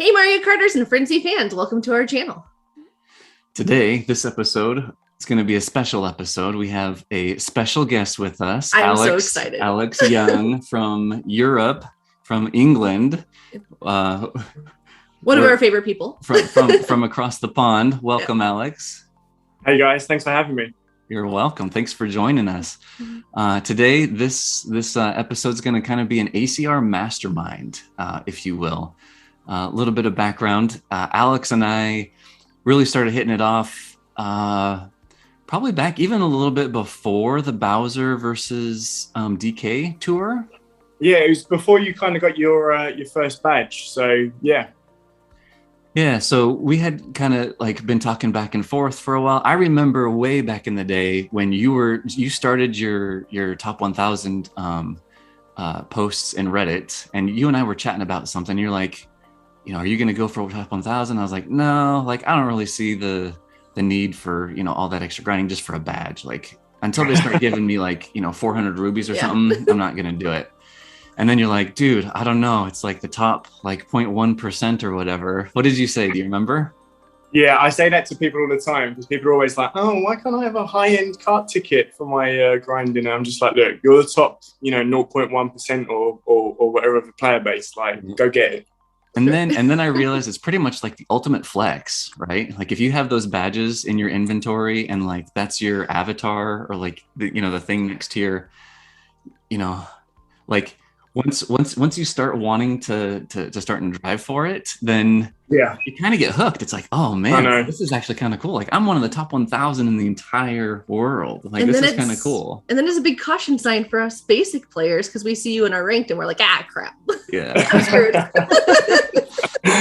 Hey Mario Karters and Frenzy fans, welcome to our channel. Today, this episode is going to be a special episode. We have a special guest with us. I'm so excited. Alex Young from Europe, from England. One of our favorite people. from across the pond. Welcome, Alex. Hey guys, thanks for having me. You're welcome. Thanks for joining us. Today, this episode is going to kind of be an ACR mastermind, if you will. A little bit of background. Alex and I really started hitting it off probably back even a little bit before the Bowser versus DK tour. Yeah, it was before you kind of got your first badge. So yeah. Yeah, so we had kind of like been talking back and forth for a while. I remember way back in the day when you started your top 1,000 posts in Reddit, and you and I were chatting about something. You're like, are you going to go for top 1,000? I was like, no, like I don't really see the need for all that extra grinding just for a badge. Like until they start giving me like 400 rubies or something, I'm not going to do it. And then you're like, dude, I don't know. It's like the top like 0.1% or whatever. What did you say? Do you remember? Yeah, I say that to people all the time because people are always like, oh, why can't I have a high-end cart ticket for my grinding? And I'm just like, look, you're the top, 0.1% or whatever of the player base. Like, go get it. And then I realized it's pretty much like the ultimate flex, right? Like if you have those badges in your inventory and like that's your avatar or like the thing next to your, like once you start wanting to start and drive for it, then yeah, you kind of get hooked. It's like, oh man, this is actually kind of cool. Like I'm one of the top 1,000 in the entire world. Like this is kind of cool. And then there's a big caution sign for us basic players because we see you in our ranked and we're like, crap. Yeah. I'm screwed.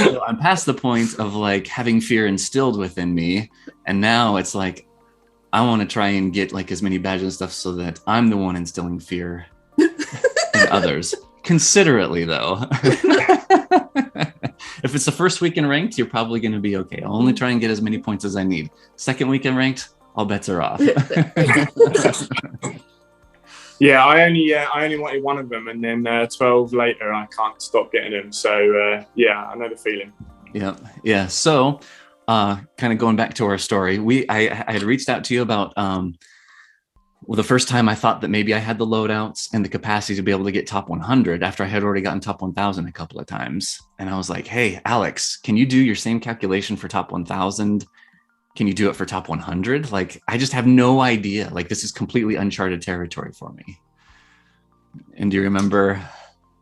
So I'm past the point of like having fear instilled within me, and now it's like I want to try and get like as many badges and stuff so that I'm the one instilling fear in others. Considerately though. If it's the first week in ranked, you're probably going to be okay. I'll only try and get as many points as I need. Second week in ranked, all bets are off. Yeah, I only wanted one of them, and then 12 later, I can't stop getting them. So yeah, I know the feeling. Yeah. So, kind of going back to our story, I had reached out to you about the first time I thought that maybe I had the loadouts and the capacity to be able to get top 100 after I had already gotten top 1,000 a couple of times, and I was like, hey, Alex, can you do your same calculation for top 1,000? Can you do it for top 100? Like, I just have no idea. Like, this is completely uncharted territory for me. And do you remember?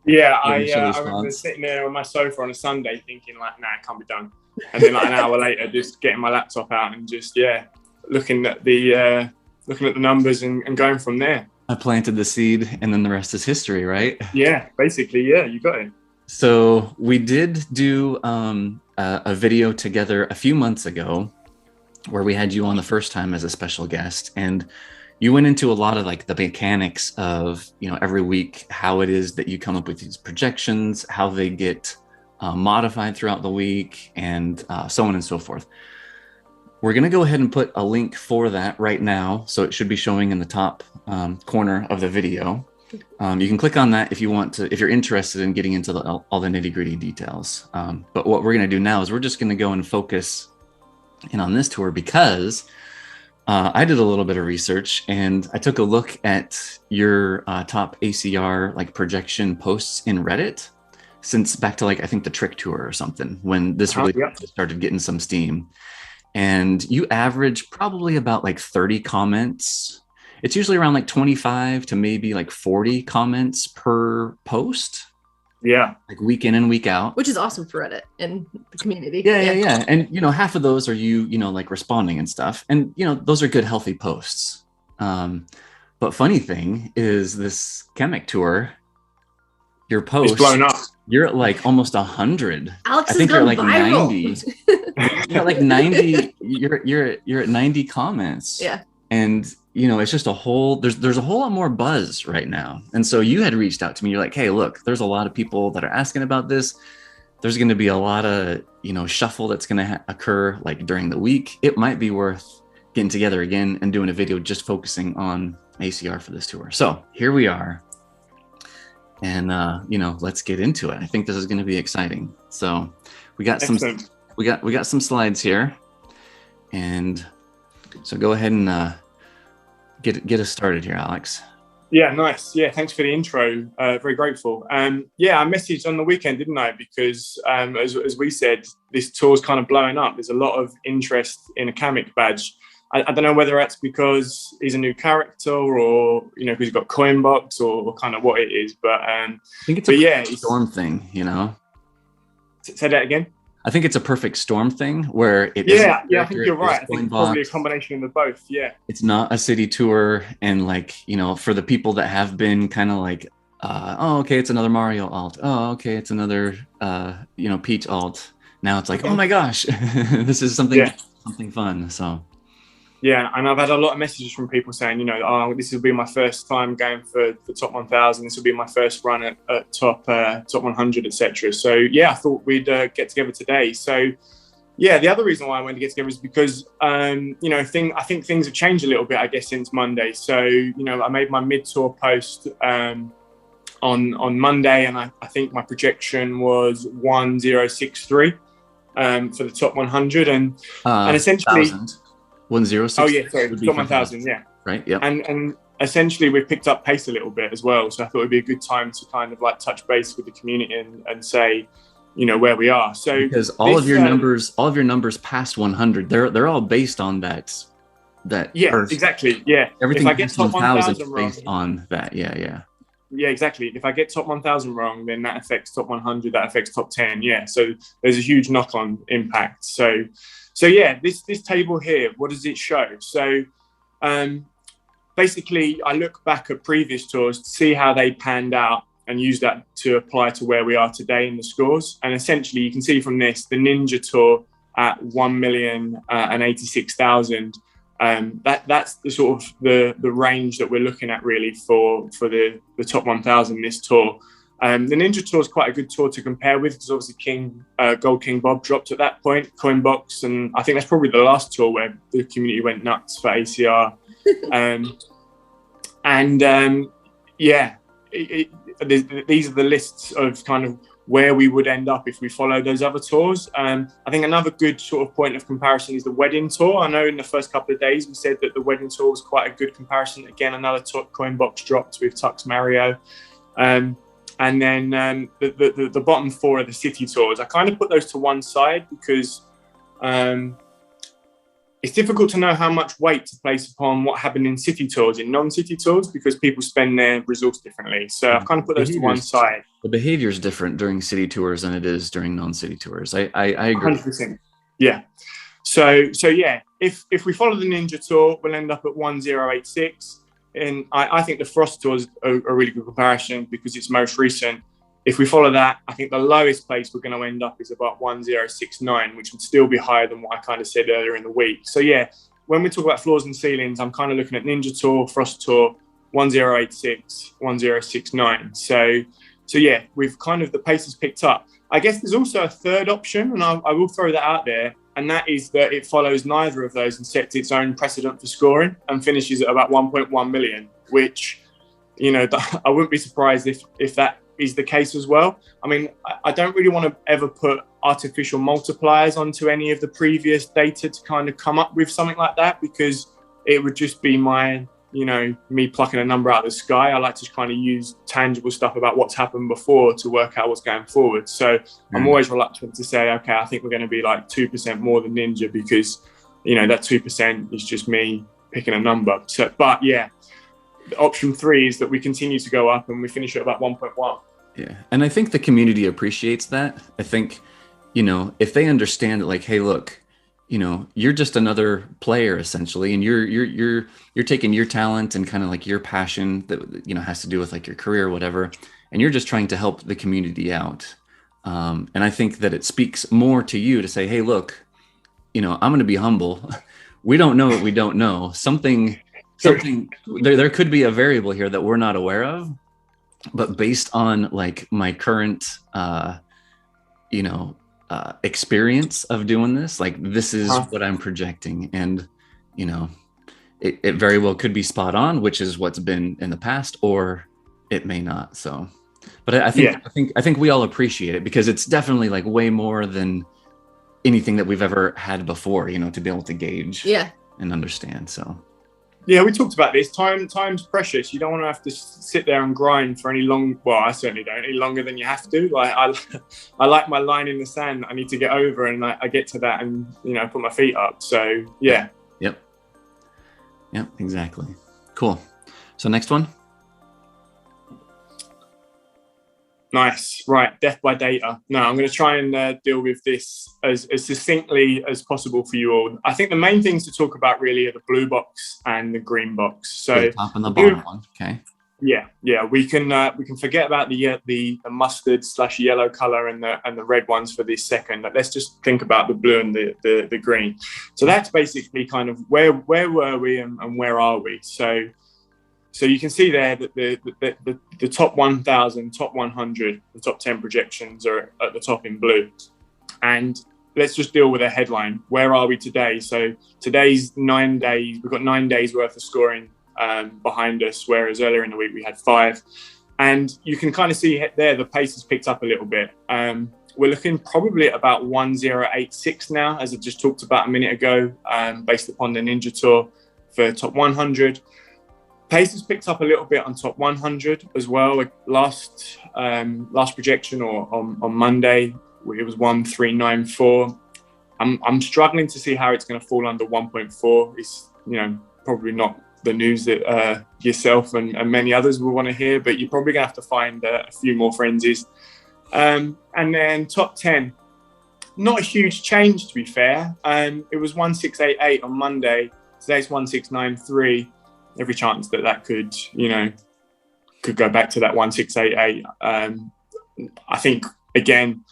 Yeah, I remember sitting there on my sofa on a Sunday thinking like, nah, it can't be done. And then like an hour later, just getting my laptop out and just, looking at the numbers and going from there. I planted the seed and then the rest is history, right? Yeah, basically, yeah, you got it. So we did do a video together a few months ago where we had you on the first time as a special guest, and you went into a lot of like the mechanics of every week, how it is that you come up with these projections, how they get modified throughout the week, and so on and so forth. We're going to go ahead and put a link for that right now, so it should be showing in the top corner of the video. You can click on that if you want to, if you're interested in getting into all the nitty-gritty details. But what we're going to do now is we're just going to go and focus in on this tour because I did a little bit of research and I took a look at your top ACR like projection posts in Reddit since back to like I think the Trick Tour or something when this really started getting some steam. And you average probably about like 30 comments. It's usually around like 25 to maybe like 40 comments per post. Yeah. Like week in and week out. Which is awesome for Reddit and the community. Yeah. And, half of those are you like responding and stuff. And, those are good, healthy posts. But funny thing is this Chemic tour, your post, it's blown up. You're at like almost 100. Alex, I think you're like viral. 90. You're like 90. You're at 90 comments. Yeah. And it's just there's a whole lot more buzz right now. And so you had reached out to me. You're like, hey, look, there's a lot of people that are asking about this. There's going to be a lot of, shuffle that's going to occur like during the week. It might be worth getting together again and doing a video just focusing on ACR for this tour. So here we are. and let's get into it. I think this is going to be exciting. So we got Excellent. some we got some slides here, and so go ahead and get us started here, Alex. Yeah, nice. Yeah, thanks for the intro. Very grateful. Yeah, I messaged on the weekend, didn't I? Because as we said, this tour's kind of blowing up. There's a lot of interest in a Kamek badge. I don't know whether that's because he's a new character or, because he's got Coinbox or kind of what it is. But I think it's a storm thing, Say that again. I think it's a perfect storm thing where it yeah, I think you're right. I think it's probably a combination of the both. Yeah, it's not a city tour, and for the people that have been kind of like, oh, okay, it's another Mario alt. Oh, okay, it's another Peach alt. Now it's like, oh my gosh, this is something fun. So. Yeah, and I've had a lot of messages from people saying, oh, this will be my first time going for the top 1,000. This will be my first run at top 100, etc. So yeah, I thought we'd get together today. So yeah, the other reason why I wanted to get together is because I think things have changed a little bit, I guess, since Monday. So I made my mid-tour post on Monday, and I think my projection was 1063 for the top 100, and essentially. 106. Oh yeah, sorry, top 1,000. Yeah, right. Yeah, and essentially we've picked up pace a little bit as well. So I thought it'd be a good time to kind of like touch base with the community and say, where we are. So because all of your numbers past 100, they're all based on that. Yeah, first. Exactly. Yeah, everything if I get top 1,000 based on that. Yeah. Yeah, exactly. If I get top 1,000 wrong, then that affects top 100. That affects top 10. Yeah. So there's a huge knock-on impact. So yeah, this table here, what does it show? So basically, I look back at previous tours to see how they panned out and use that to apply to where we are today in the scores. And essentially, you can see from this, the Ninja Tour at 1,086,000. That's the sort of the range that we're looking at really for the top 1,000 this tour. The Ninja Tour is quite a good tour to compare with because obviously Gold King Bob dropped at that point, Coinbox, and I think that's probably the last tour where the community went nuts for ACR. These are the lists of kind of where we would end up if we follow those other tours. I think another good sort of point of comparison is the Wedding Tour. I know in the first couple of days we said that the Wedding Tour was quite a good comparison. Again, another Coinbox dropped with Tux Mario. And then the bottom four are the city tours. I kind of put those to one side because it's difficult to know how much weight to place upon what happened in city tours, in non-city tours, because people spend their resource differently. So I've kind of put those to one side. The behavior is different during city tours than it is during non-city tours. I agree. 100%. Yeah. So yeah, if we follow the Ninja Tour, we'll end up at 1086. And I think the Frost Tour is a really good comparison because it's most recent. If we follow that, I think the lowest place we're going to end up is about 1069, which would still be higher than what I kind of said earlier in the week. So yeah, when we talk about floors and ceilings, I'm kind of looking at Ninja Tour, Frost Tour, 1086, 1069. So yeah, we've kind of, the pace has picked up. I guess there's also a third option, and I will throw that out there. And that is that it follows neither of those and sets its own precedent for scoring and finishes at about 1.1 million, which, I wouldn't be surprised if that is the case as well. I mean, I don't really want to ever put artificial multipliers onto any of the previous data to kind of come up with something like that, because it would just be me plucking a number out of the sky. I like to kind of use tangible stuff about what's happened before to work out what's going forward. So I'm always reluctant to say, okay, I think we're going to be like 2% more than Ninja, because, that 2% is just me picking a number. So, but yeah, option 3 is that we continue to go up and we finish at about 1.1. Yeah. And I think the community appreciates that. I think, if they understand that, like, hey, look, you're just another player essentially, and you're taking your talent and kind of like your passion that has to do with like your career or whatever, and you're just trying to help the community out. And I think that it speaks more to you to say, hey, look, I'm going to be humble. We don't know what we don't know. Something there could be a variable here that we're not aware of, but based on like my current experience of doing this, like this is what I'm projecting, and it very well could be spot on, which is what's been in the past, or it may not. So But I think we all appreciate it because it's definitely like way more than anything that we've ever had before, you know, to be able to gauge and understand. So yeah, we talked about this. Time's precious. You don't want to have to sit there and grind for any long. Well, I certainly don't. Any longer than you have to. Like I like my line in the sand. I need to get over, and I get to that, and you know, put my feet up. So yeah. Yep. Exactly. Cool. So next one. Nice. Right. Death by data. No, I'm going to try and deal with this as succinctly as possible for you all. I think the main things to talk about really are the blue box and the green box. So the top and the bottom one. Okay. Yeah. We can forget about the mustard / yellow color and the red ones for this second. But let's just think about the blue and the green. So that's basically kind of where were we and where are we? So you can see there that the top 1,000, top 100, and top 10 projections are at the top in blue. And let's just deal with a headline. Where are we today? So today's 9 days. We've got 9 days worth of scoring behind us, whereas earlier in the week we had 5. And you can kind of see there the pace has picked up a little bit. We're looking probably at about 1086 now, as I just talked about a minute ago, based upon the Ninja Tour for top 100. Pace has picked up a little bit on top 100 as well. Like last projection or on Monday, it was 1394. I'm struggling to see how it's going to fall under 1.4. It's, you know, probably not the news that yourself and many others will want to hear, but you're probably going to have to find a few more frenzies. And then top 10, not a huge change to be fair. It was 1688 on Monday. Today's 1693. Every chance that could, you know, could go back to that 1688. I think again,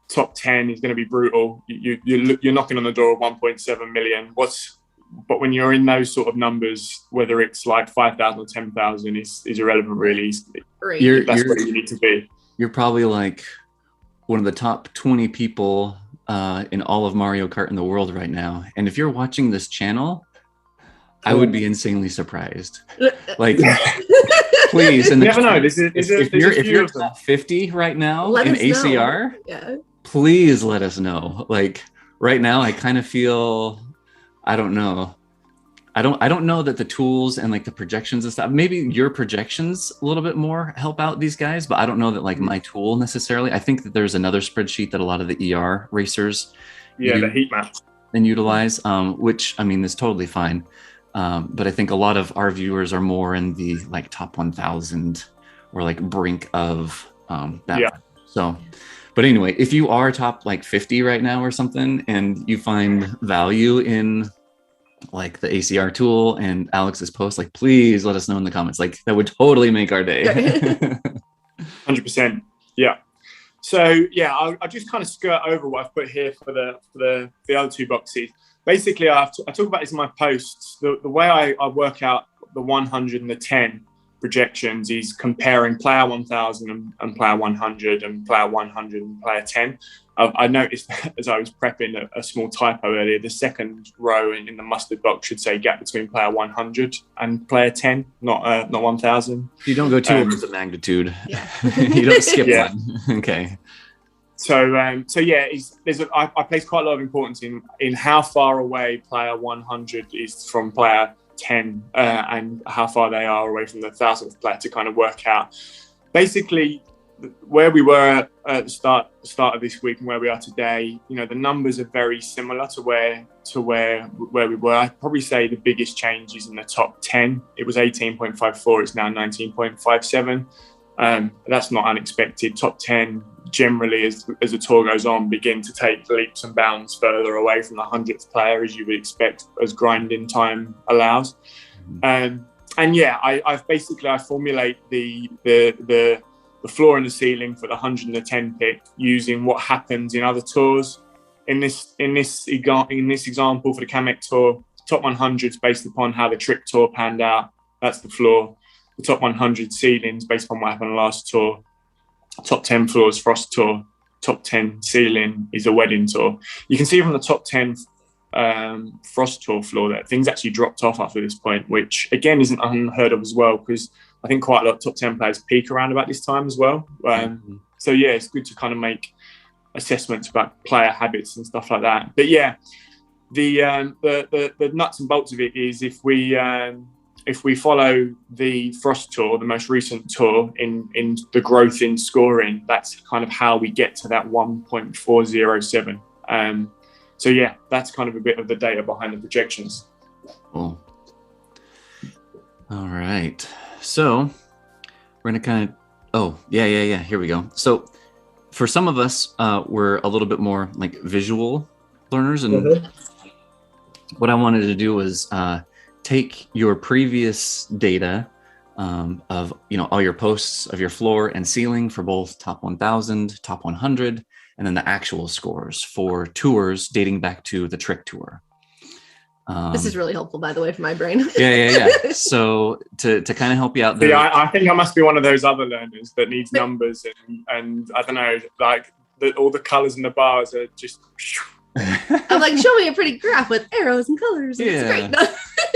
top 10 is going to be brutal. You're knocking on the door of 1.7 million. But when you're in those sort of numbers, whether it's like 5,000 or 10,000 is irrelevant really. That's where you need to be. You're probably like one of the top 20 people in all of Mario Kart in the world right now. And if you're watching this channel, I would be insanely surprised. Like, please. And never know. If you're top 50 right now in ACR, please let us know. Like right now, I kind of feel, I don't know. I don't know that the tools and like the projections and stuff, maybe your projections a little bit more help out these guys, but I don't know that like my tool necessarily. I think that there's another spreadsheet that a lot of the ER racers the heat map and utilize, which I mean is totally fine. But I think a lot of our viewers are more in the like top 1,000 or like brink of that. Yeah. So, but anyway, if you are top like 50 right now or something, and you find value in like the ACR tool and Alex's post, like please let us know in the comments. Like that would totally make our day. 100%. Yeah. So yeah, I'll just kind of skirt over what I've put here for the other two boxes. Basically, I talk about this in my posts. The way I work out the 100 and the 10 projections is comparing player 1000 and player 100 and player 100 and player 10. I noticed as I was prepping a small typo earlier, the second row in the mustard box should say gap between player 100 and player 10, not 1000. You don't go two orders of magnitude. Yeah. You don't skip one. Okay. So yeah, I place quite a lot of importance in how far away player 100 is from player 10 and how far they are away from the 1000th player to kind of work out. Basically, where we were at the start of this week and where we are today, you know, the numbers are very similar to where we were. I'd probably say the biggest change is in the top 10. It was 18.54. It's now 19.57. That's not unexpected. Top 10 generally, as the tour goes on, begin to take leaps and bounds further away from the 100th player, as you would expect, as grinding time allows. And yeah, I formulate the floor and the ceiling for the 100 and the 10 pick using what happens in other tours. In this example for the Kamek Tour, top 100 is based upon how the Trick Tour panned out. That's the floor. The top 100 ceilings based upon what happened last tour. Top 10 floors, Frost Tour. Top 10 ceiling is a Wedding Tour. You can see from the top 10 Frost Tour floor that things actually dropped off after this point, which again isn't unheard of as well, because I think quite a lot of top 10 players peak around about this time as well. So yeah, it's good to kind of make assessments about player habits and stuff like that. But yeah, the nuts and bolts of it is if we follow the Frost Tour, the most recent tour, in the growth in scoring, that's kind of how we get to that 1.407. So yeah, that's kind of a bit of the data behind the projections. Cool. All right. So we're going to kind of, here we go. So for some of us, we're a little bit more like visual learners. And what I wanted to do was take your previous data of, all your posts of your floor and ceiling for both top 1,000, top 100, and then the actual scores for tours dating back to the Trick Tour. This is really helpful, by the way, for my brain. Yeah. So to kind of help you out there. Yeah, I think I must be one of those other learners that needs numbers and I don't know, like all the colors and the bars are just. I'm like, show me a pretty graph with arrows and colors. And it's great.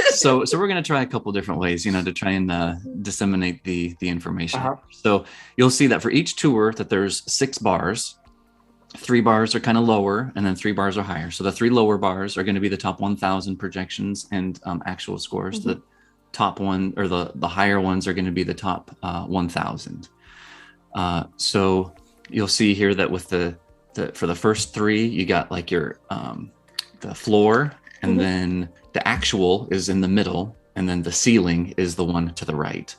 So we're going to try a couple different ways, to try and disseminate the information. So you'll see that for each tour that there's 6 bars. 3 bars are kind of lower, and then 3 bars are higher. So the 3 lower bars are going to be the top 1,000 projections and actual scores. The top one, or the higher ones, are going to be the top 1,000. So you'll see here that with for the first 3, you got like your the floor, and then the actual is in the middle, and then the ceiling is the one to the right.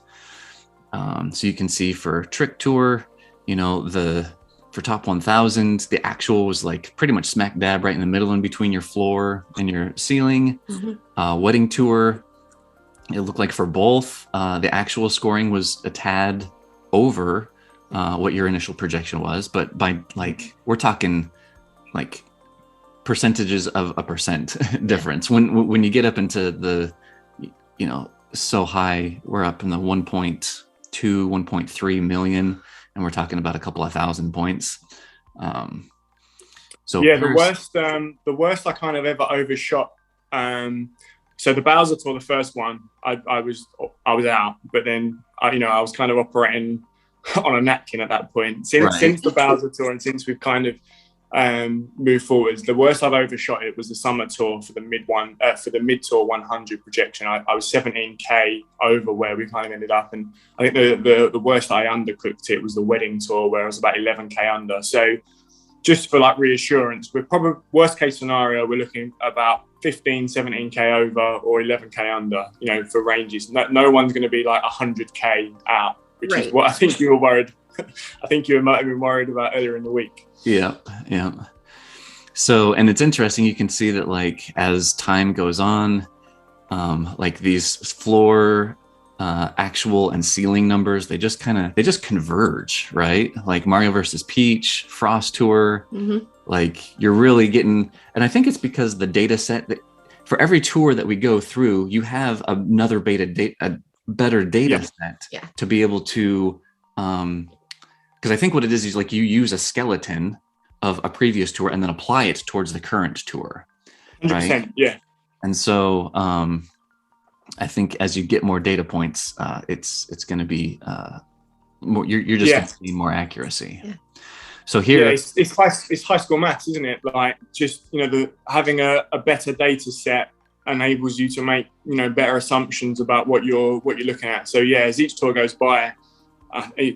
So you can see for Trick Tour, for top 1,000, the actual was like pretty much smack dab right in the middle in between your floor and your ceiling. Wedding Tour, it looked like for both, the actual scoring was a tad over what your initial projection was, but by we're talking like percentages of a percent difference. When you get up into the, so high, we're up in the 1.2, 1.3 million. And we're talking about a couple of thousand points. So yeah, the worst I kind of ever overshot. So the Bowser Tour, the first one, I was out, but then I was kind of operating on a napkin at that point. Since the Bowser Tour and since we've kind of move forwards, the worst I've overshot it was the summer tour for the mid tour 100 projection. I was 17k over where we kind of ended up, and I think the worst I undercooked it was the wedding tour where I was about 11k under. So just for like reassurance, we're probably worst case scenario, we're looking about 17k over or 11k under, for ranges. No one's going to be like 100k out, which is what I think you were worried. I think you might have been worried about earlier in the week. Yeah. So, and it's interesting, you can see that like as time goes on, like these floor, actual and ceiling numbers, they just converge, right? Like Mario versus Peach, Frost Tour, like you're really getting, and I think it's because the data set that for every tour that we go through, you have another better data set to be able to, because I think what it is like you use a skeleton of a previous tour and then apply it towards the current tour, right? 100%, yeah. And so I think as you get more data points, it's going to be more. You're just going to see more accuracy. Yeah. So here, it's high school maths, isn't it? Like just having a better data set enables you to make better assumptions about what you're looking at. So yeah, as each tour goes by.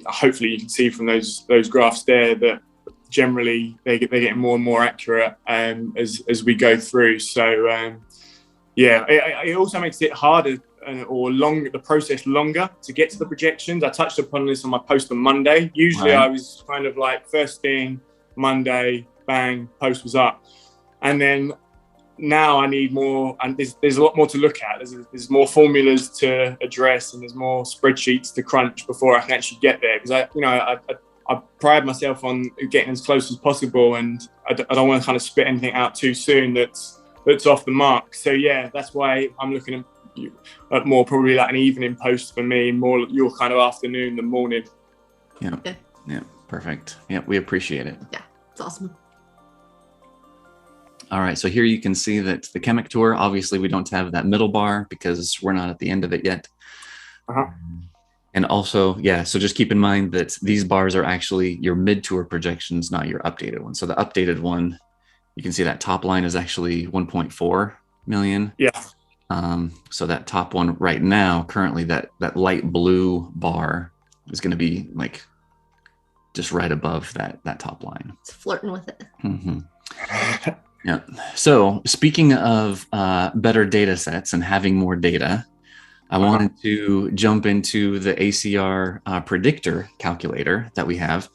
Hopefully you can see from those graphs there that generally they're getting more and more accurate as we go through. So it also makes it harder or the process longer to get to the projections. I touched upon this on my post on Monday. Usually I was kind of like first thing Monday, bang, post was up, and then now I need more, and there's a lot more to look at. There's more formulas to address, and there's more spreadsheets to crunch before I can actually get there. Because I pride myself on getting as close as possible, and I don't want to kind of spit anything out too soon that's off the mark. So yeah, that's why I'm looking at more probably like an evening post for me, more your kind of afternoon than morning. Yeah, perfect. Yeah, we appreciate it. Yeah, it's awesome. All right, so here you can see that the Chemic Tour, obviously we don't have that middle bar because we're not at the end of it yet. And also, yeah, so just keep in mind that these bars are actually your mid-tour projections, not your updated one. So the updated one, you can see that top line is actually 1.4 million. Yeah. So that top one right now, currently that light blue bar is going to be like just right above that top line. It's flirting with it. Mm-hmm. Yeah. So speaking of better data sets and having more data, I wanted to jump into the ACR predictor calculator that we have.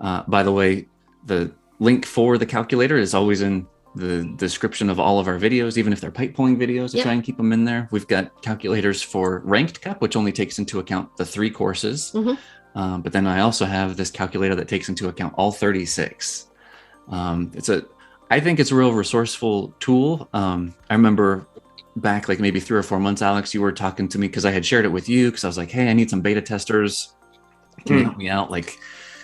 By the way, the link for the calculator is always in the description of all of our videos, even if they're pipe pulling videos. I try and keep them in there. We've got calculators for ranked cup, which only takes into account the 3 courses. Mm-hmm. But then I also have this calculator that takes into account all 36. I think it's a real resourceful tool. I remember back like maybe 3 or 4 months, Alex, you were talking to me because I had shared it with you because I was like, hey, I need some beta testers. Can you help me out? Like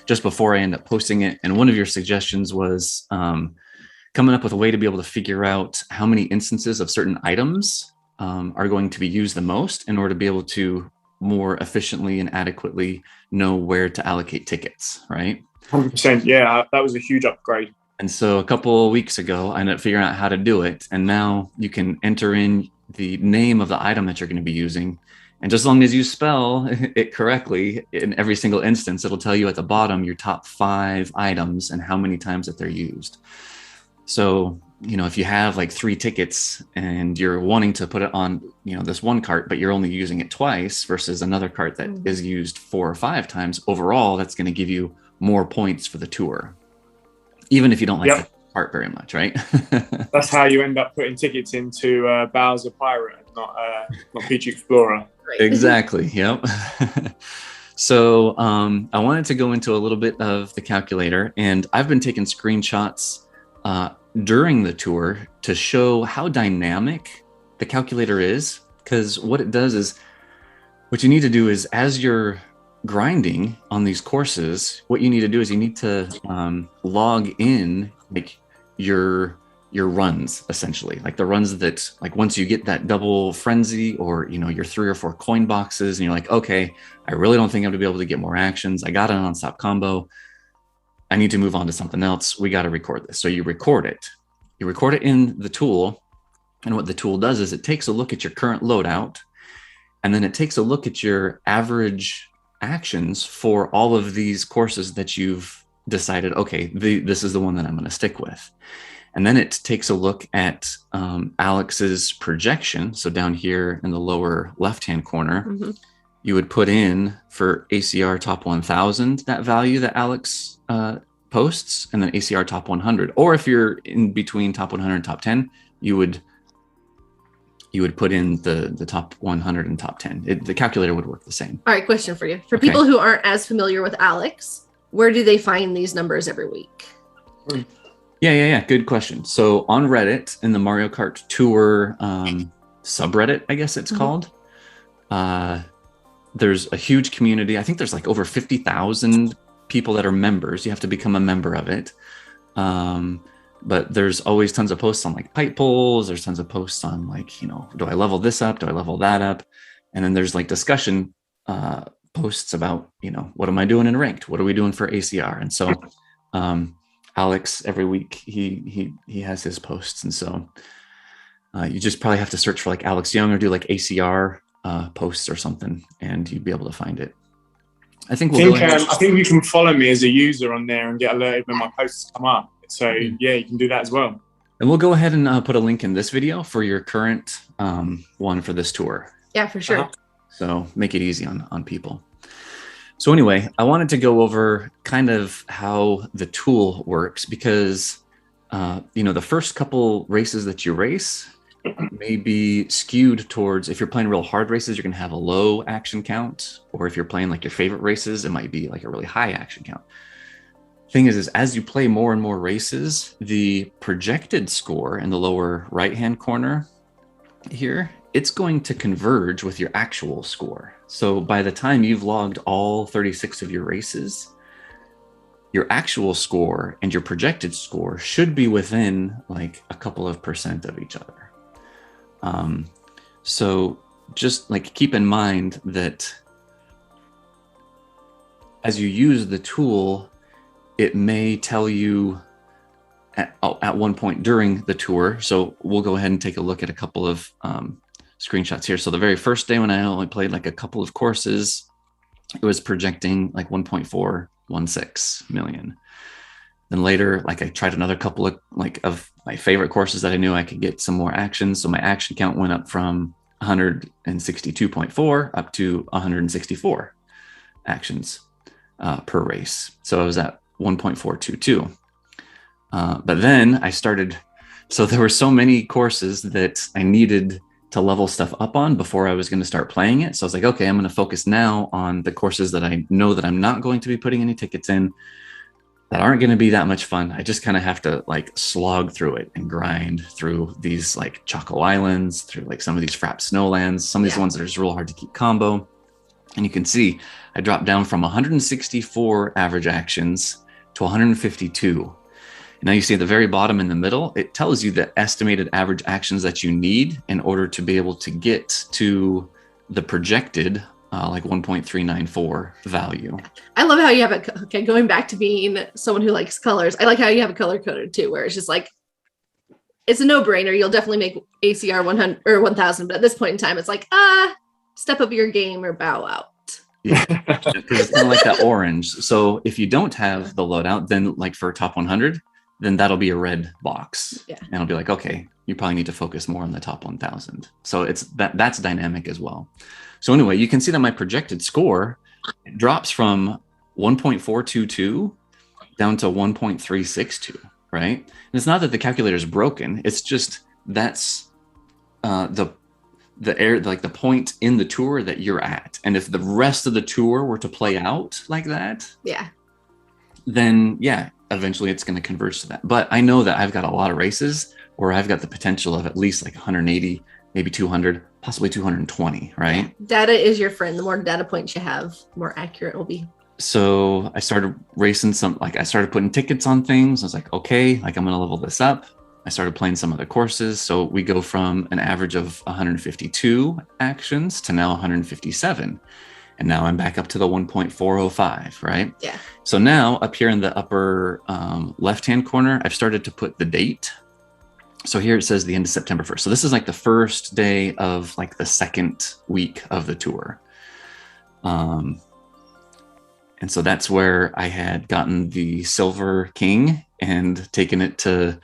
just before I end up posting it. And one of your suggestions was coming up with a way to be able to figure out how many instances of certain items are going to be used the most in order to be able to more efficiently and adequately know where to allocate tickets, right? 100%. Yeah, that was a huge upgrade. And so a couple of weeks ago, I ended up figuring out how to do it. And now you can enter in the name of the item that you're going to be using. And just as long as you spell it correctly in every single instance, it'll tell you at the bottom your top 5 items and how many times that they're used. So, if you have like 3 tickets and you're wanting to put it on, this one cart, but you're only using it twice versus another cart that is used 4 or 5 times, overall, that's going to give you more points for the tour. Even if you don't like the cart very much, right? That's how you end up putting tickets into Bowser Pirate, not Peach Explorer. Right. Exactly. Yep. So I wanted to go into a little bit of the calculator, and I've been taking screenshots during the tour to show how dynamic the calculator is. Because what it does is, what you need to do is, as you're grinding on these courses, what you need to do is you need to log in like your runs, essentially, like the runs that, like, once you get that double frenzy or your 3 or 4 coin boxes and you're like, okay, I really don't think I'm gonna be able to get more actions, I got an on-stop combo, I need to move on to something else, we got to record this. So you record it in the tool, and what the tool does is it takes a look at your current loadout, and then it takes a look at your average actions for all of these courses that you've decided, okay, this is the one that I'm going to stick with. And then it takes a look at Alex's projection. So down here in the lower left-hand corner, you would put in for ACR top 1000, that value that Alex posts, and then ACR top 100. Or if you're in between top 100 and top 10, you would put in the top 100 and top 10. The calculator would work the same. All right, question for you. For people who aren't as familiar with Alex, where do they find these numbers every week? Yeah. Good question. So on Reddit, in the Mario Kart Tour subreddit, I guess it's called, there's a huge community. I think there's like over 50,000 people that are members. You have to become a member of it. But there's always tons of posts on like pipe pulls. There's tons of posts on like, do I level this up? Do I level that up? And then there's like discussion posts about, what am I doing in ranked? What are we doing for ACR? And so Alex, every week he has his posts. And so you just probably have to search for like Alex Young or do like ACR posts or something, and you'd be able to find it. I think you can follow me as a user on there and get alerted when my posts come up. So yeah, you can do that as well. And we'll go ahead and put a link in this video for your current one for this tour. Yeah, for sure. So make it easy on people. So anyway, I wanted to go over kind of how the tool works because, the first couple races that you race may be skewed towards, if you're playing real hard races, you're going to have a low action count. Or if you're playing like your favorite races, it might be like a really high action count. Thing is as you play more and more races, the projected score in the lower right-hand corner here, it's going to converge with your actual score. So by the time you've logged all 36 of your races, your actual score and your projected score should be within like a couple of % of each other. So just like keep in mind that as you use the tool, it may tell you at one point during the tour. So we'll go ahead and take a look at a couple of screenshots here. So the very first day when I only played like a couple of courses, it was projecting like 1.416 million. Then later, like I tried another couple of my favorite courses that I knew I could get some more actions. So my action count went up from 162.4 up to 164 actions per race. So I was at 1.422. But then I started, so there were so many courses that I needed to level stuff up on before I was going to start playing it. So I was like, okay, I'm going to focus now on the courses that I know that I'm not going to be putting any tickets in, that aren't going to be that much fun. I just kind of have to like slog through it and grind through these like Choco Islands, through like some of these Frap Snowlands, some of these ones that are just real hard to keep combo. And you can see I dropped down from 164 average actions to 152. Now you see at the very bottom in the middle, it tells you the estimated average actions that you need in order to be able to get to the projected like 1.394 value. I love how you have it. Okay, going back to being someone who likes colors, I like how you have it color coded too, where it's just like, it's a no brainer. You'll definitely make ACR 100 or 1000, but at this point in time, it's like, step up your game or bow out. Yeah, because it's kind of like that orange. So if you don't have the loadout, then like for top 100, then that'll be a red box. Yeah. And it'll be like, okay, you probably need to focus more on the top 1000. So it's that's dynamic as well. So anyway, you can see that my projected score drops from 1.422 down to 1.362, right? And it's not that the calculator is broken. It's just that's the point in the tour that you're at. And if the rest of the tour were to play out like that, then eventually it's going to converge to that. But I know that I've got a lot of races where I've got the potential of at least like 180, maybe 200, possibly 220, right? Data is your friend. The more data points you have, the more accurate it will be. So I started racing I started putting tickets on things. I was like, okay, like I'm going to level this up. I started playing some of the courses. So we go from an average of 152 actions to now 157. And now I'm back up to the 1.405, right? Yeah. So now up here in the upper left-hand corner, I've started to put the date. So here it says the end of September 1st. So this is like the first day of like the second week of the tour. And so that's where I had gotten the Silver King and taken it to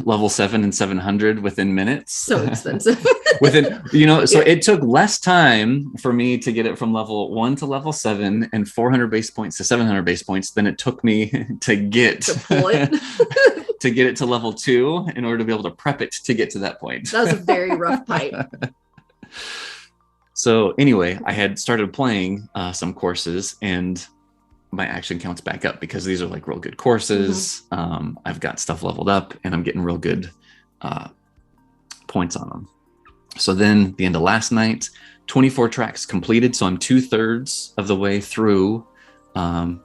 level 7 and 700 within minutes. So expensive. It took less time for me to get it from level 1 to level 7 and 400 base points to 700 base points than it took me to get to pull it to get it to level 2 in order to be able to prep it to get to that point. That was a very rough pipe. So anyway, I had started playing some courses and my action counts back up because these are like real good courses. Mm-hmm. I've got stuff leveled up and I'm getting real good points on them. So then the end of last night, 24 tracks completed. So I'm 2/3 of the way through. I've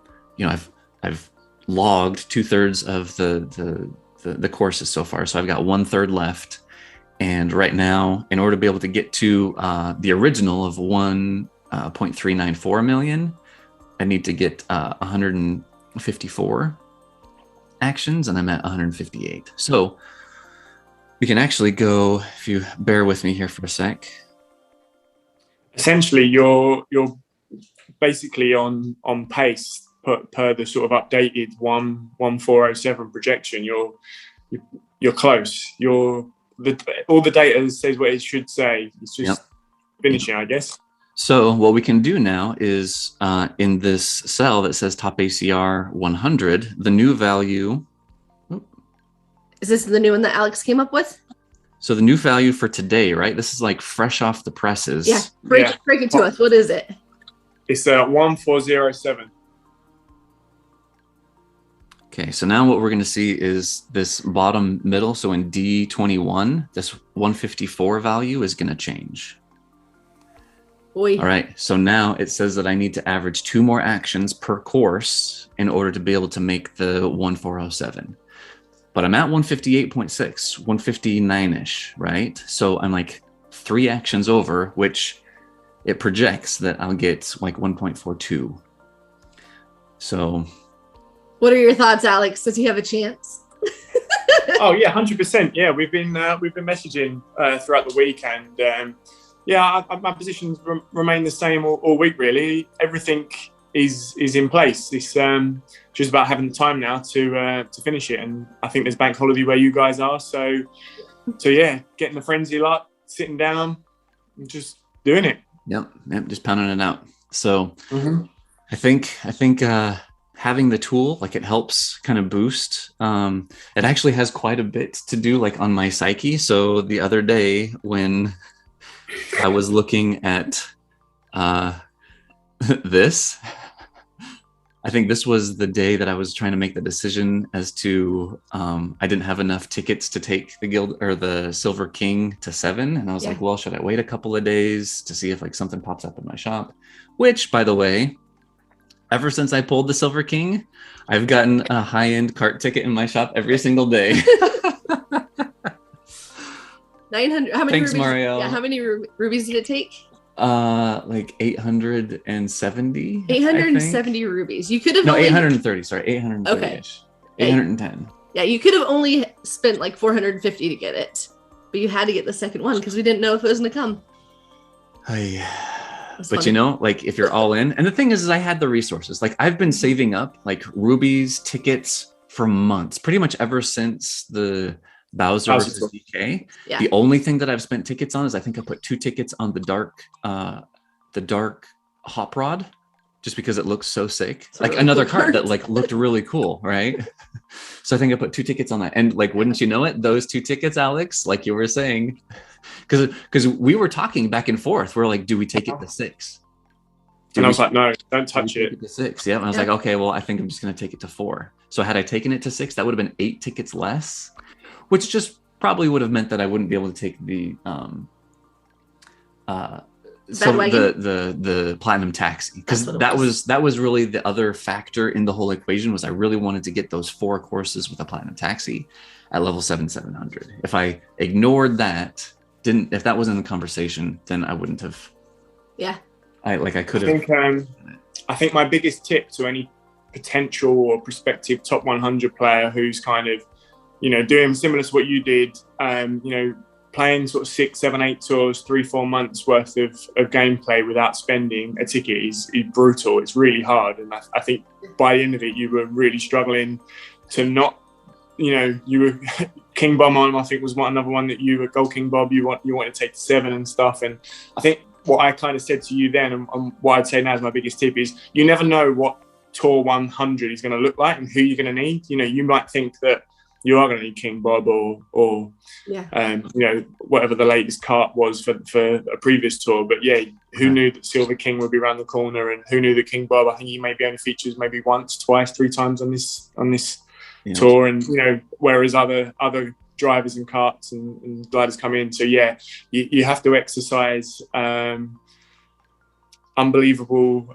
logged 2/3 of the courses so far. So I've got 1/3 left. And right now, in order to be able to get to the original of 1.394 million, I need to get 154 actions, and I'm at 158. So we can actually go, if you bear with me here for a sec. Essentially, you're basically on pace per the sort of updated 1.407 projection. You're close. All the data says what it should say. It's just finishing, I guess. So what we can do now is in this cell that says top ACR 100, the new value. Is this the new one that Alex came up with? So the new value for today, right? This is like fresh off the presses. Yeah, break it to us. What is it? It's 1.407. Okay, so now what we're going to see is this bottom middle. So in D21, this 154 value is going to change. Oy. All right, so now it says that I need to average 2 more actions per course in order to be able to make the 1.407. But I'm at 158.6, 159-ish, right? So I'm like 3 actions over, which it projects that I'll get like 1.42. So what are your thoughts, Alex? Does he have a chance? Oh yeah, 100%. Yeah, we've been messaging throughout the week, and my positions remain the same all week. Really, everything is in place. It's just about having the time now to finish it, and I think there's bank holiday where you guys are. So yeah, getting the frenzy lot, sitting down, and just doing it. Yep, just pounding it out. So I think having the tool, like, it helps kind of boost. It actually has quite a bit to do, like, on my psyche. So the other day when I was looking at this, I think this was the day that I was trying to make the decision as to I didn't have enough tickets to take the guild or the Silver King to 7, and I was like, well, should I wait a couple of days to see if like something pops up in my shop? Which, by the way, ever since I pulled the Silver King, I've gotten a high-end cart ticket in my shop every single day. 900. How many? Thanks, rubies? Mario. Yeah, how many rubies did it take? Like 870. 870 rubies. You could have 830. Sorry, 830. Okay. 810. Yeah, you could have only spent like 450 to get it, but you had to get the second one because we didn't know if it was gonna come. Oh yeah. But funny. Like, if you're all in, and the thing is I had the resources. Like, I've been saving up like rubies, tickets for months, pretty much ever since the Bowser versus DK. Yeah. The only thing that I've spent tickets on is I think I put 2 tickets on the dark hop rod, just because it looks so sick. It's like really another cool card that like looked really cool, right? So I think I put 2 tickets on that, and like, wouldn't you know it, those 2 tickets, Alex, like you were saying, because we were talking back and forth. We're like, do we take it to 6? And I was like, no, don't touch it. To 6, yeah. And I was like, okay, well, I think I'm just going to take it to 4. So had I taken it to 6, that would have been 8 tickets less, which just probably would have meant that I wouldn't be able to take the the platinum taxi, because that was really the other factor in the whole equation. Was I really wanted to get those 4 courses with a platinum taxi at level 700. If I ignored that, if that wasn't in the conversation, then I wouldn't have. Yeah. I could have. I think my biggest tip to any potential or prospective top 100 player who's kind of, doing similar to what you did, playing sort of 6, 7, 8 tours, 3, 4 months worth of gameplay without spending a ticket is brutal. It's really hard. And I think by the end of it, you were really struggling to not, you were King Bomb on, I think was another one that you were Gold King Bob, you want to take to 7 and stuff. And I think what I kind of said to you then, and what I'd say now is my biggest tip, is you never know what tour 100 is going to look like and who you're going to need. You might think that you are going to need King Bob or whatever the latest cart was for a previous tour. But yeah, who knew that Silver King would be around the corner, and who knew that King Bob, I think he maybe only features maybe once, twice, 3 times on this tour. And, whereas other drivers and carts and gliders come in. So yeah, you have to exercise unbelievable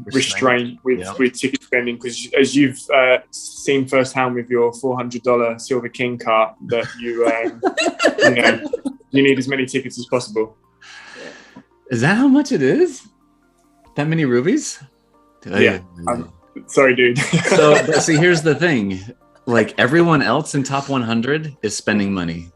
restraint with ticket spending, because as you've seen firsthand with your $400 Silver King cart, that you need as many tickets as possible. Is that how much it is? That many rubies? Yeah. Sorry, dude. So see, here's the thing. Like, everyone else in top 100 is spending money.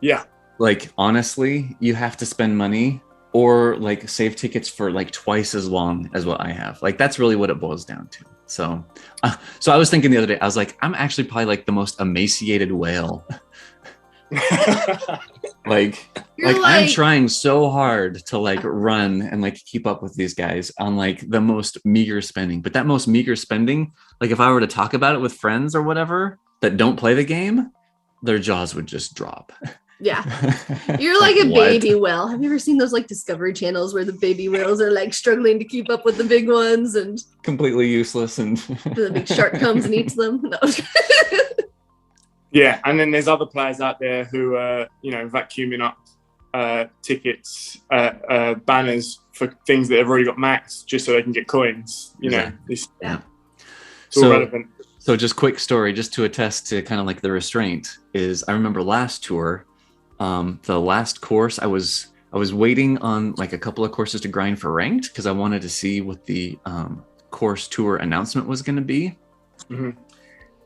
Yeah. Like, honestly, you have to spend money or like save tickets for like twice as long as what I have. Like, that's really what it boils down to. So I was thinking the other day, I was like, I'm actually probably like the most emaciated whale. like I'm trying so hard to like run and like keep up with these guys on like the most meager spending. But that most meager spending, like if I were to talk about it with friends or whatever that don't play the game, their jaws would just drop. Yeah. You're like a baby whale. Have you ever seen those like Discovery channels where the baby whales are like struggling to keep up with the big ones and completely useless, and the big shark comes and eats them? No. Yeah, and then there's other players out there who are, vacuuming up tickets, banners for things that have already got maxed just so they can get coins. It's all relevant. So just quick story, just to attest to kind of like the restraint, is I remember last tour, the last course, I was waiting on like a couple of courses to grind for ranked because I wanted to see what the course tour announcement was going to be, mm-hmm.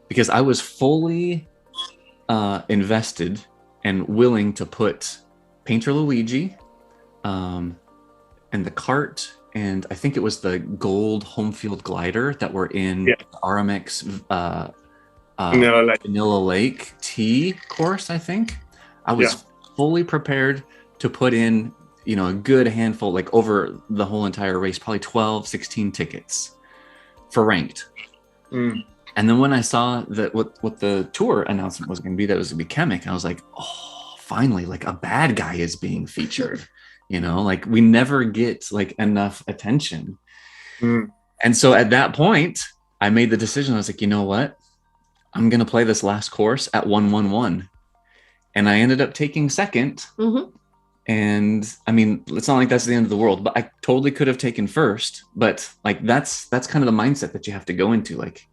because I was fully invested and willing to put Painter Luigi and the cart, and I think it was the gold home field glider that were in RMX Vanilla Lake T course. I think I was fully prepared to put in, you know, a good handful, like over the whole entire race, probably 12, 16 tickets for ranked. Mm. And then when I saw that what the tour announcement was going to be, that it was going to be Chemic, I was like, oh, finally, like a bad guy is being featured. You know, like we never get like enough attention. Mm. And so at that point, I made the decision. I was like, you know what? I'm going to play this last course at 111. And I ended up taking second. Mm-hmm. And I mean, it's not like that's the end of the world, but I totally could have taken first. But like, that's kind of the mindset that you have to go into. Like,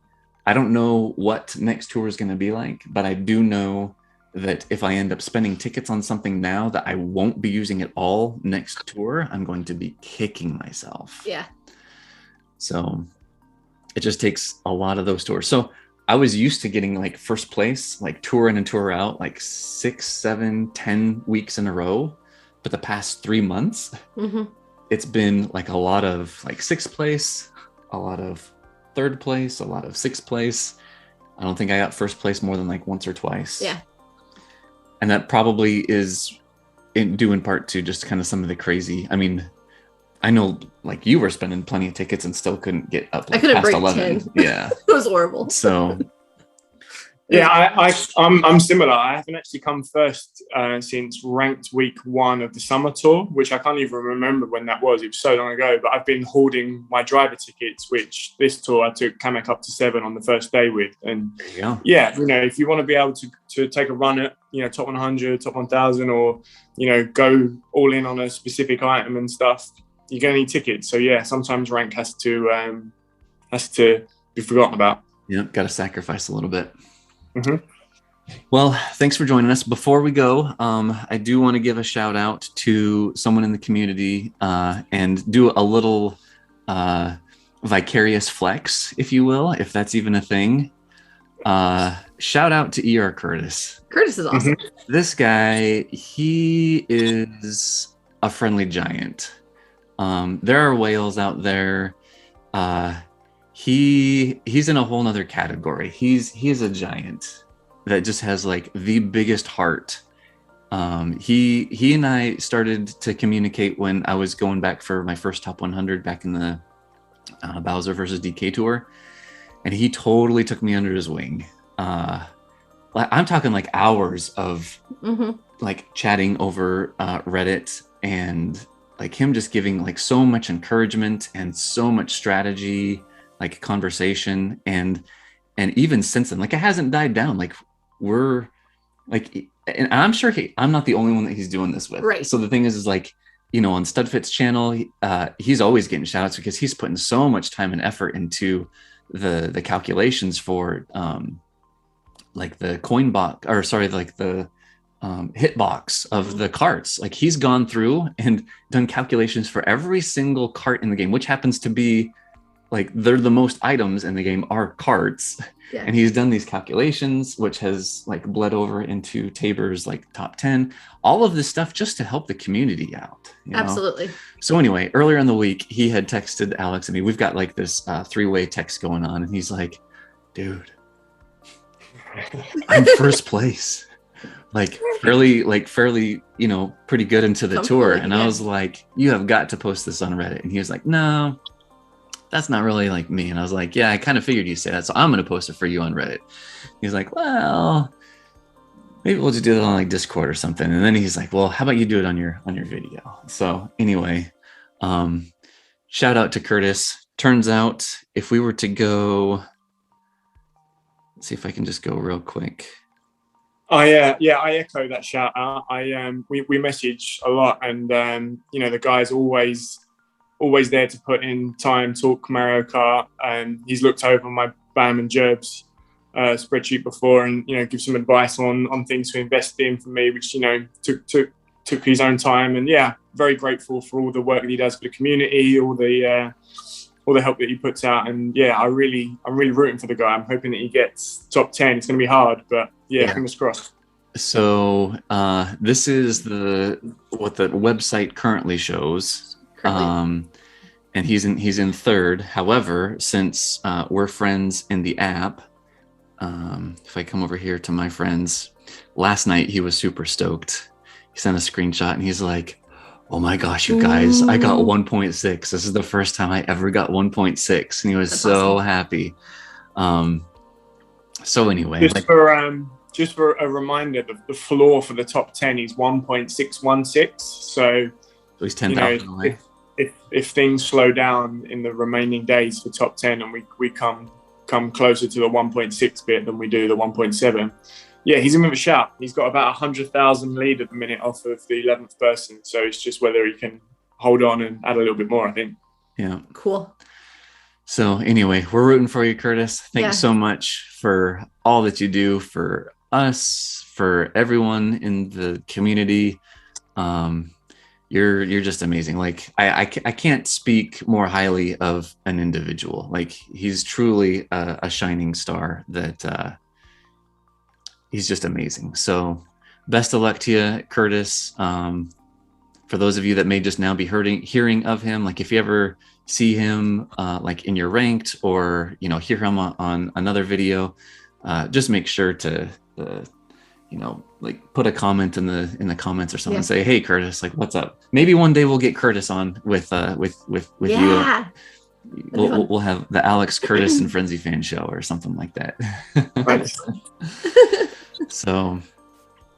I don't know what next tour is going to be like, but I do know that if I end up spending tickets on something now that I won't be using at all next tour, I'm going to be kicking myself. Yeah. So it just takes a lot of those tours. So I was used to getting like first place, like tour in and tour out, like 6, 7, 10 weeks in a row. But the past 3 months, mm-hmm. it's been like a lot of like 6th place, a lot of 3rd place, a lot of 6th place. I don't think I got first place more than like once or twice. Yeah. And that probably is due in part to just kind of some of the crazy. I mean, I know like you were spending plenty of tickets and still couldn't get up like, I couldn't past break 11. 10. Yeah. It was horrible. So yeah, I'm similar. I haven't actually come first since ranked week 1 of the summer tour, which I can't even remember when that was. It was so long ago, but I've been hoarding my driver tickets, which this tour I took Kamek up to 7 on the first day with. And yeah, you know, if you want to be able to take a run at, you know, top 100, top 1000, or, you know, go all in on a specific item and stuff, you're going to need tickets. So yeah, sometimes rank has to be forgotten about. Yeah, got to sacrifice a little bit. Mm-hmm. Well, thanks for joining us. Before we go, I do want to give a shout out to someone in the community and do a little vicarious flex, if you will, if that's even a thing. Shout out to ER Curtis. Curtis is awesome. Mm-hmm. This guy, he is a friendly giant. There are whales out there. He's in a whole nother category. He's a giant that just has like the biggest heart. He and I started to communicate when I was going back for my first top 100 back in the Bowser versus DK tour, and he totally took me under his wing. I'm talking like hours of like chatting over Reddit, and like him just giving like so much encouragement and so much strategy, like conversation, and even since then, like it hasn't died down. Like we're like, and I'm sure I'm not the only one that he's doing this with. Right. So the thing is like, you know, on StudFit's channel, he's always getting shout outs because he's putting so much time and effort into the calculations for like the coin box, or sorry, like the hit box of the carts. Like he's gone through and done calculations for every single cart in the game, which happens to be like they're the most items in the game are carts. Yeah. And he's done these calculations, which has like bled over into Tabor's like top 10, all of this stuff just to help the community out. You know? Absolutely. So anyway, earlier in the week, he had texted Alex and me. We've got like this 3-way text going on, and he's like, dude, I'm first place. Like fairly, you know, pretty good into the tour. And I was like, you have got to post this on Reddit. And he was like, no, that's not really like me. And I was like, yeah, I kind of figured you'd say that, so I'm going to post it for you on Reddit. He's like, well, maybe we'll just do it on like Discord or something. And then he's like, well, how about you do it on your video? So anyway, shout out to Curtis. Turns out if we were to go, let's see if I can just go real quick. I echo that shout out. We message a lot, and you know, the guy's always there to put in time, talk Mario Kart, and he's looked over my BAM and Gerbs spreadsheet before, and you know, give some advice on things to invest in for me, which, you know, took his own time. And yeah, very grateful for all the work that he does for the community, all the all the help that he puts out. And yeah, I'm really rooting for the guy. I'm hoping that he gets top 10. It's going to be hard, but yeah, fingers crossed. So this is what the website currently shows. And he's in third. However, since we're friends in the app, if I come over here to my friends, last night he was super stoked. He sent a screenshot and he's like, "Oh my gosh, you guys, I got 1.6. This is the first time I ever got 1.6." And he was so happy. So anyway, just for a reminder, the floor for the top 10 is 1.616. So he's 10,000 away. If things slow down in the remaining days for top 10 and we come closer to the 1.6 bit than we do the 1.7, yeah, he's in with a shout. He's got about 100,000 lead at the minute off of the 11th person. So it's just whether he can hold on and add a little bit more, I think. Yeah. Cool. So anyway, we're rooting for you, Curtis. Thanks so much for all that you do for us, for everyone in the community. You're just amazing. Like I can't speak more highly of an individual. Like he's truly a shining star that he's just amazing. So best of luck to you, Curtis. For those of you that may just now be hearing of him, like if you ever see him like in your ranked or, hear him on another video, just make sure to, like put a comment in the comments or something, say, "Hey Curtis, like what's up?" Maybe one day we'll get Curtis on with you. We'll have the Alex, Curtis and Frenzy fan show or something like that. So,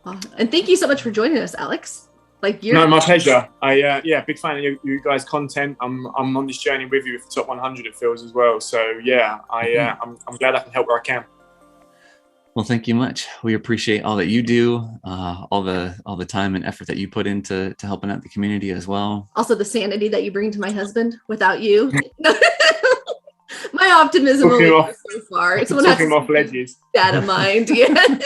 and thank you so much for joining us, Alex. Like No, my pleasure. Big fan of you guys' content. I'm on this journey with you with the top 100, it feels, as well. So yeah, I'm glad I can help where I can. Well, thank you much. We appreciate all that you do, all the time and effort that you put into helping out the community as well. Also the sanity that you bring to my husband. Without you, my optimism only goes so far. It's someone has to off ledges. Data mind. Yeah.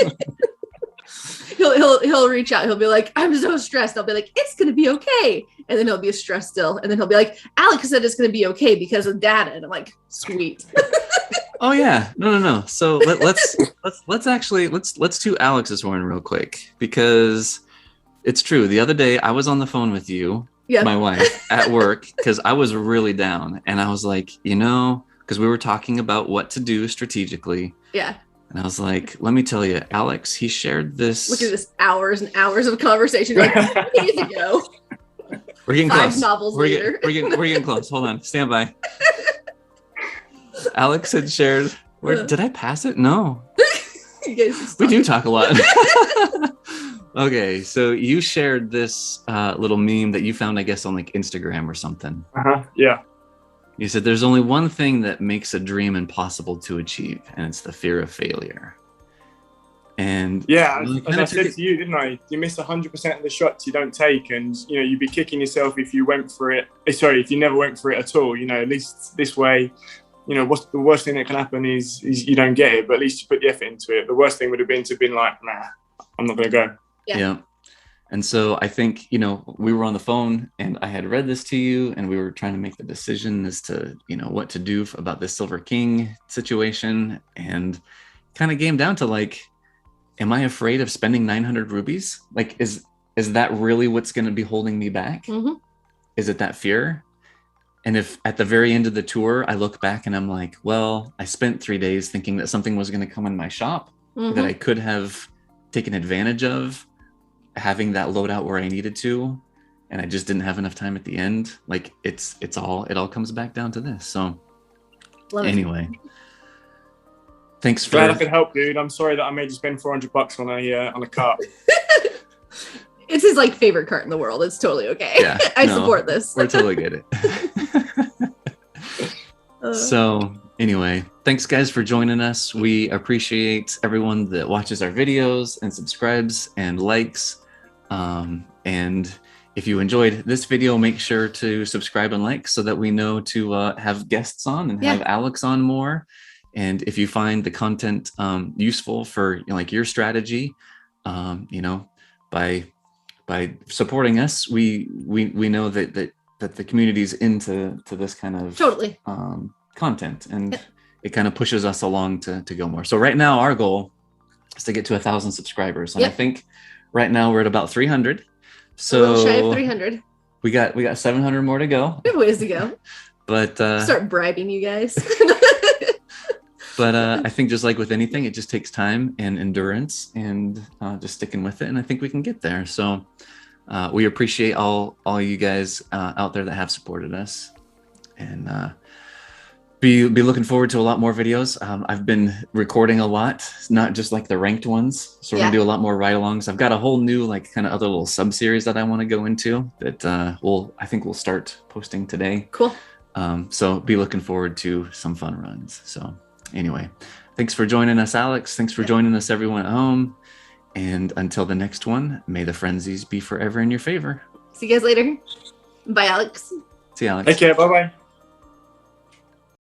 he'll reach out. He'll be like, "I'm so stressed." I'll be like, "It's gonna be okay." And then he'll be stressed still. And then he'll be like, "Alex said it's gonna be okay because of data." And I'm like, "Sweet." Oh yeah, no. So let's to Alex's horn real quick, because it's true. The other day I was on the phone with you, my wife, at work, because I was really down, and I was like, because we were talking about what to do strategically. Yeah. And I was like, let me tell you, Alex, he shared this. Look at this, hours and hours of conversation. Like 2 days ago. We're getting 5 close. novels later. We're getting close. Hold on, stand by. Alex had shared. Did I pass it? No. We do talk a lot. Okay, so you shared this little meme that you found, I guess, on like Instagram or something. Yeah. You said there's only one thing that makes a dream impossible to achieve, and it's the fear of failure. And yeah, as I said to you, didn't I? You miss 100% of the shots you don't take, and you'd be kicking yourself if you went for it. Sorry, if you never went for it at all. At least this way. What's the worst thing that can happen is you don't get it, but at least you put the effort into it. The worst thing would have been to be like, nah, I'm not going to go. Yeah. And so I think, we were on the phone and I had read this to you and we were trying to make the decision as to, what to do about this Silver King situation, and kind of came down to like, am I afraid of spending 900 rubies? Like, is that really what's going to be holding me back? Mm-hmm. Is it that fear? And if at the very end of the tour, I look back and I'm like, well, I spent 3 days thinking that something was going to come in my shop that I could have taken advantage of, having that loadout where I needed to, and I just didn't have enough time at the end. Like it all comes back down to this. So anyway, thanks for. Glad I could help, dude. I'm sorry that I made you spend $400 on a cart. It's his like favorite cart in the world. It's totally okay. Yeah, I support this. We're totally get it. So anyway, thanks guys for joining us. We appreciate everyone that watches our videos and subscribes and likes. And if you enjoyed this video, make sure to subscribe and like so that we know to have guests on and have Alex on more. And if you find the content useful for like your strategy, by supporting us, we know that that the community's into this kind of totally content, and it kind of pushes us along to go more. So right now our goal is to get to 1,000 subscribers, and I think right now we're at about 300. So a little shy of 300. We got 700 more to go. We have ways to go. But start bribing you guys. But I think just like with anything, it just takes time and endurance and just sticking with it. And I think we can get there. So we appreciate all you guys out there that have supported us, and be looking forward to a lot more videos. I've been recording a lot, not just like the ranked ones. So we're gonna do a lot more ride-alongs. I've got a whole new like kind of other little sub-series that I want to go into that I think we'll start posting today. Cool. So be looking forward to some fun runs. So anyway, thanks for joining us, Alex. Thanks for joining us, everyone at home. And until the next one, may the frenzies be forever in your favor. See you guys later. Bye, Alex. See you, Alex. Take care. Bye-bye.